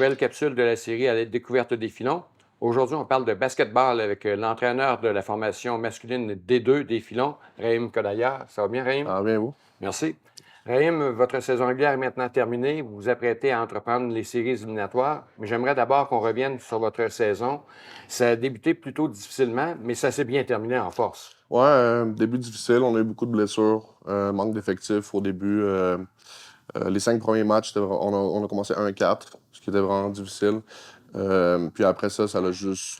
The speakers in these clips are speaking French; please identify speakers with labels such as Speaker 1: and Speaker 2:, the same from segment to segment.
Speaker 1: nouvelle capsule de la série à la découverte des filons. Aujourd'hui, on parle de basketball avec l'entraîneur de la formation masculine D2 des filons, Raïm Kodaya. Ça va bien, Raïm?
Speaker 2: Ah, bien, vous?
Speaker 1: Merci. Raïm, votre saison régulière est maintenant terminée. Vous vous apprêtez à entreprendre les séries éliminatoires. Mais j'aimerais d'abord qu'on revienne sur votre saison. Ça a débuté plutôt difficilement, mais ça s'est bien terminé en force.
Speaker 2: Ouais, début difficile. On a eu beaucoup de blessures, manque d'effectifs au début. Les 5 premiers matchs, on a commencé 1-4, ce qui était vraiment difficile. Puis après ça,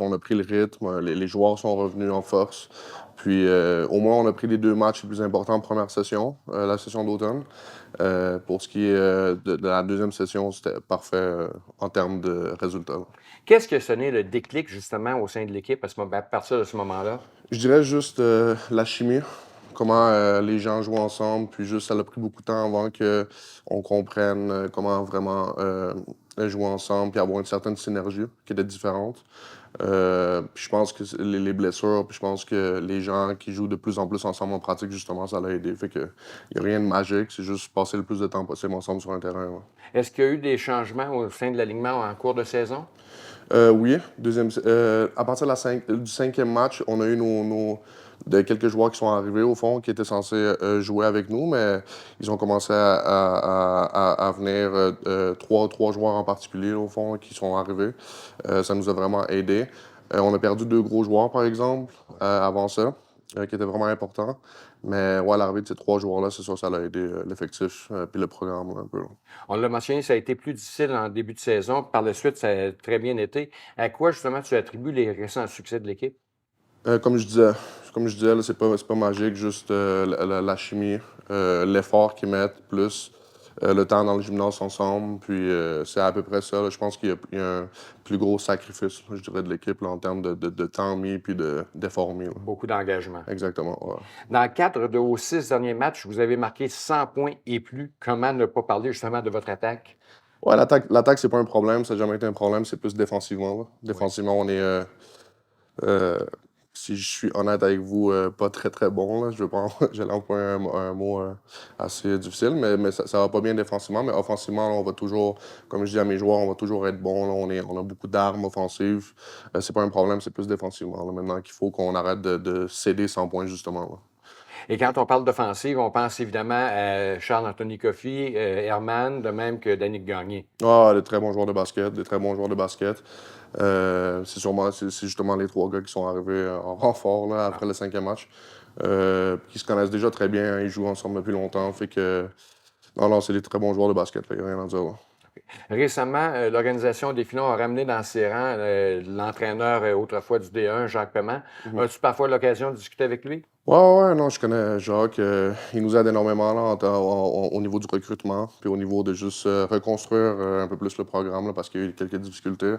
Speaker 2: on a pris le rythme. Les joueurs sont revenus en force. Puis au moins, on a pris les 2 matchs les plus importants en première session, la session d'automne. Pour ce qui est de la deuxième session, c'était parfait en termes de résultats.
Speaker 1: Qu'est-ce qui a sonné le déclic, justement, au sein de l'équipe à partir de ce moment-là?
Speaker 2: Je dirais juste la chimie, comment les gens jouent ensemble, puis juste ça a pris beaucoup de temps avant qu'on comprenne comment vraiment jouer ensemble, puis avoir une certaine synergie qui était différente. Puis je pense que les blessures, puis je pense que les gens qui jouent de plus en plus ensemble en pratique, justement, ça l'a aidé. Fait que il n'y a rien de magique, c'est juste passer le plus de temps possible ensemble sur un terrain. Ouais.
Speaker 1: Est-ce qu'il y a eu des changements au sein de l'alignement en cours de saison?
Speaker 2: Oui, à partir de du 5e match, on a eu quelques joueurs qui sont arrivés au fond, qui étaient censés jouer avec nous, mais ils ont commencé à venir, trois joueurs en particulier au fond qui sont arrivés. Ça nous a vraiment aidés. On a perdu 2 gros joueurs, par exemple, avant ça, qui étaient vraiment importants. Mais ouais, l'arrivée de ces 3 joueurs-là, c'est sûr, ça a aidé l'effectif puis le programme un peu.
Speaker 1: On l'a mentionné, ça a été plus difficile en début de saison. Par la suite, ça a très bien été. À quoi, justement, tu attribues les récents succès de l'équipe?
Speaker 2: Comme je disais, là, c'est pas magique, juste la chimie, l'effort qu'ils mettent, plus le temps dans le gymnase ensemble. Puis c'est à peu près ça. Là. Je pense qu'il y a un plus gros sacrifice, je dirais, de l'équipe là, en termes de temps mis puis d'effort mis. Là.
Speaker 1: Beaucoup d'engagement.
Speaker 2: Exactement. Ouais.
Speaker 1: Dans le cadre de vos 6 derniers matchs, vous avez marqué 100 points et plus. Comment ne pas parler justement de votre attaque?
Speaker 2: Ouais, l'attaque, c'est pas un problème. Ça n'a jamais été un problème. C'est plus défensivement. Là. Défensivement, on est. Euh, si je suis honnête avec vous, pas très très bon. Là. Je veux pas, j'allais employer un mot assez difficile, mais ça va pas bien défensivement. Mais offensivement, là, on va toujours, comme je dis à mes joueurs, on va toujours être bon. Là. On a beaucoup d'armes offensives. C'est pas un problème, c'est plus défensivement. Là, maintenant qu'il faut qu'on arrête de céder 100 points, justement. Là.
Speaker 1: Et quand on parle d'offensive, on pense évidemment à Charles-Anthony Coffey, Herman, de même que Danick Gagné.
Speaker 2: Ah, des très bons joueurs de basket, des très bons joueurs de basket. C'est justement les 3 gars qui sont arrivés en renfort là, après le 5e match. Qui se connaissent déjà très bien, hein, ils jouent ensemble depuis longtemps. Fait que, non, c'est des très bons joueurs de basket, il n'y a rien à dire. Là.
Speaker 1: Récemment, l'organisation des Filons a ramené dans ses rangs l'entraîneur autrefois du D1, Jacques Pement. As-tu parfois l'occasion de discuter avec lui?
Speaker 2: Ouais, non, je connais Jacques. Il nous aide énormément là, au niveau du recrutement, puis au niveau de juste reconstruire un peu plus le programme, là, parce qu'il y a eu quelques difficultés.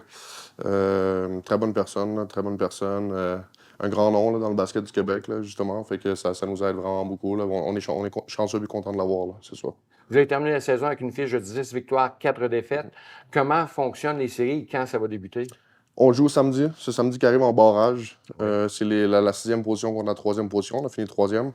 Speaker 2: Très bonne personne, là, très bonne personne. Un grand nom là, dans le basket du Québec, là, justement. Fait que ça nous aide vraiment beaucoup. Là. On est chanceux et content de l'avoir, là, c'est sûr.
Speaker 1: Vous avez terminé la saison avec une fiche de 10 victoires, 4 défaites. Comment fonctionnent les séries et quand ça va débuter?
Speaker 2: On joue samedi, ce samedi qui arrive en barrage.
Speaker 1: Oui.
Speaker 2: C'est la 6e position contre la 3e position. On a fini 3e.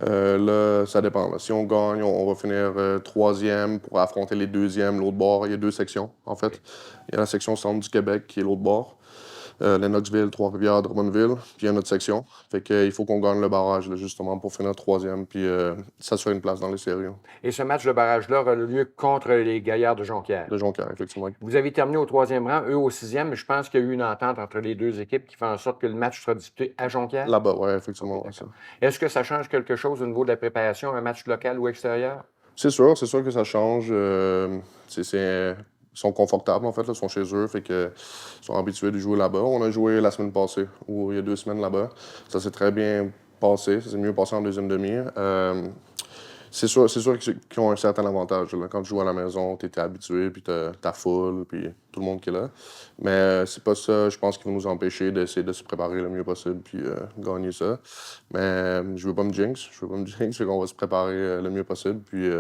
Speaker 2: Là, ça dépend. Là. Si on gagne, on va finir 3e pour affronter les 2e, l'autre bord. Il y a 2 sections, en fait. Il y a la section centre du Québec qui est l'autre bord. Lennoxville, Trois-Rivières, Drummondville, puis il y a notre section. Fait qu'il faut qu'on gagne le barrage, là, justement, pour finir 3e, puis s'assurer une place dans les séries. Là.
Speaker 1: Et ce match de barrage-là aura lieu contre les Gaillards de Jonquière.
Speaker 2: De Jonquière, effectivement.
Speaker 1: Vous avez terminé au 3e rang, eux au 6e, mais je pense qu'il y a eu une entente entre les 2 équipes qui fait en sorte que le match sera disputé à Jonquière.
Speaker 2: Là-bas, oui, effectivement.
Speaker 1: Okay,
Speaker 2: ouais, ça.
Speaker 1: Est-ce que ça change quelque chose au niveau de la préparation, un match local ou extérieur?
Speaker 2: C'est sûr que ça change. Ils sont confortables, en fait, là, ils sont chez eux, fait que ils sont habitués de jouer là-bas. On a joué la semaine passée, ou il y a 2 semaines là-bas. Ça s'est très bien passé, ça s'est mieux passé en deuxième demi. C'est sûr qu'ils ont un certain avantage. Là. Quand tu joues à la maison, tu es habitué, puis ta foule, puis tout le monde qui est là. Mais c'est pas ça, je pense, qui va nous empêcher d'essayer de se préparer le mieux possible, puis gagner ça. Mais je veux pas me jinx, fait qu'on va se préparer le mieux possible, puis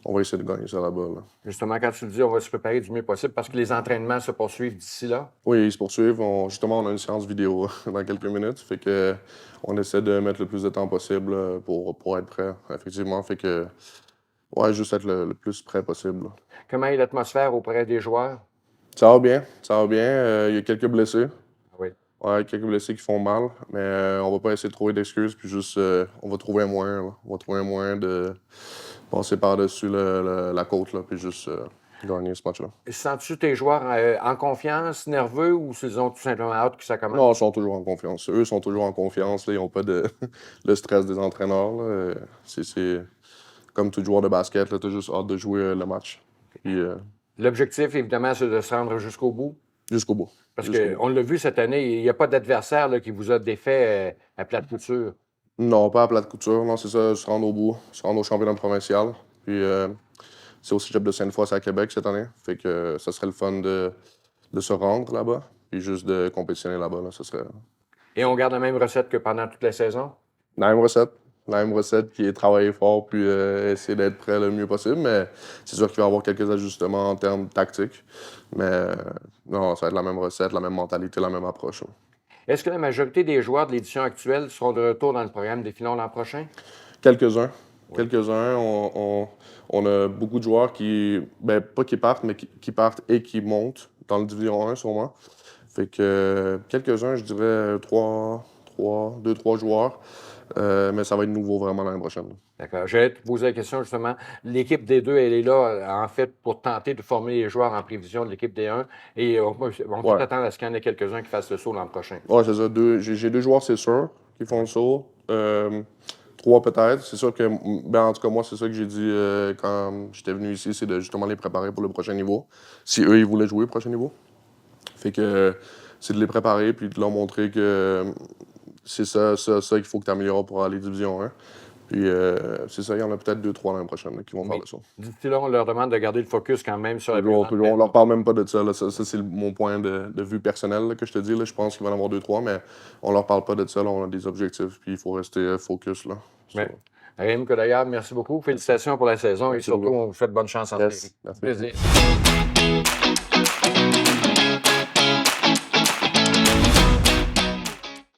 Speaker 2: on va essayer de gagner ça là-bas. Là.
Speaker 1: Justement, quand tu le dis, on va se préparer du mieux possible parce que les entraînements se poursuivent d'ici là.
Speaker 2: Oui, ils se poursuivent. Justement, on a une séance vidéo dans quelques minutes. Fait que on essaie de mettre le plus de temps possible pour être prêt, effectivement. Fait que, ouais, juste être le plus prêt possible.
Speaker 1: Comment est l'atmosphère auprès des joueurs?
Speaker 2: Ça va bien, ça va bien. Il y a quelques blessés.
Speaker 1: Oui.
Speaker 2: Ouais, quelques blessés qui font mal, mais on va pas essayer de trouver d'excuses, puis juste, on va trouver un moyen, là. On va trouver un moyen de passer par-dessus la côte, là, puis juste gagner ce match-là.
Speaker 1: Sens-tu tes joueurs en confiance, nerveux, ou s'ils ont tout simplement hâte que ça commence?
Speaker 2: Non, ils sont toujours en confiance. Eux sont toujours en confiance, là, ils n'ont pas de le stress des entraîneurs, là. C'est comme tout joueur de basket, tu as juste hâte de jouer le match. Puis
Speaker 1: L'objectif, évidemment, c'est de se rendre jusqu'au bout.
Speaker 2: jusqu'au bout.
Speaker 1: Parce
Speaker 2: Jusqu'au bout.
Speaker 1: qu'on l'a vu cette année, il n'y a pas d'adversaire là, qui vous a défait à plate couture.
Speaker 2: Non, pas à plate couture, non, c'est ça, se rendre au bout, se rendre au championnat provincial. Puis c'est au cégep de Sainte-Foy, c'est à Québec cette année. Fait que ça serait le fun de se rendre là-bas, puis juste de compétitionner là-bas, là, ça serait
Speaker 1: Et on garde la même recette que pendant toute la saison?
Speaker 2: la même recette. La même recette qui est travailler fort puis essayer d'être prêt le mieux possible. Mais c'est sûr qu'il va y avoir quelques ajustements en termes tactiques. Mais non, ça va être la même recette, la même mentalité, la même approche, là.
Speaker 1: Est-ce que la majorité des joueurs de l'édition actuelle seront de retour dans le programme des Filons l'an prochain?
Speaker 2: Quelques-uns.
Speaker 1: Oui.
Speaker 2: Quelques-uns. On a beaucoup de joueurs qui, ben, pas qui partent, mais qui partent et qui montent dans le Division 1, sûrement. Fait que quelques-uns, je dirais deux, trois joueurs. Mais ça va être nouveau vraiment l'année prochaine.
Speaker 1: D'accord. J'allais te poser la question justement. L'équipe des deux, elle est là, en fait, pour tenter de former les joueurs en prévision de l'équipe des 1. Et on peut
Speaker 2: Ouais.
Speaker 1: attendre à ce qu'il y en ait quelques-uns qui fassent le saut l'an prochain.
Speaker 2: Ouais, c'est ça. J'ai deux joueurs, c'est sûr, qui font le saut. Trois peut-être. C'est sûr que, ben, en tout cas, moi, c'est ça que j'ai dit quand j'étais venu ici, c'est de justement les préparer pour le prochain niveau. Si eux, ils voulaient jouer au prochain niveau. Fait que c'est de les préparer puis de leur montrer que c'est ça qu'il faut que tu améliores pour aller Division 1. Puis c'est ça, il y en a peut-être deux, trois l'année prochaine là, qui vont faire le saut.
Speaker 1: D'ici là, on leur demande de garder le focus quand même sur la
Speaker 2: Toujours,
Speaker 1: présente.
Speaker 2: on leur parle même pas de ça, là. Ça, c'est mon point de vue personnel là, que je te dis. Là. Je pense qu'il va y en avoir deux, trois, mais on leur parle pas de ça. Là. On a des objectifs, puis il faut rester focus. Là,
Speaker 1: Mais, Raym Kodayav, merci beaucoup. Félicitations pour la saison et
Speaker 2: Merci
Speaker 1: surtout,
Speaker 2: beaucoup.
Speaker 1: on vous souhaite bonne chance en
Speaker 2: Yes,
Speaker 1: série.
Speaker 2: merci.
Speaker 1: Plaisir.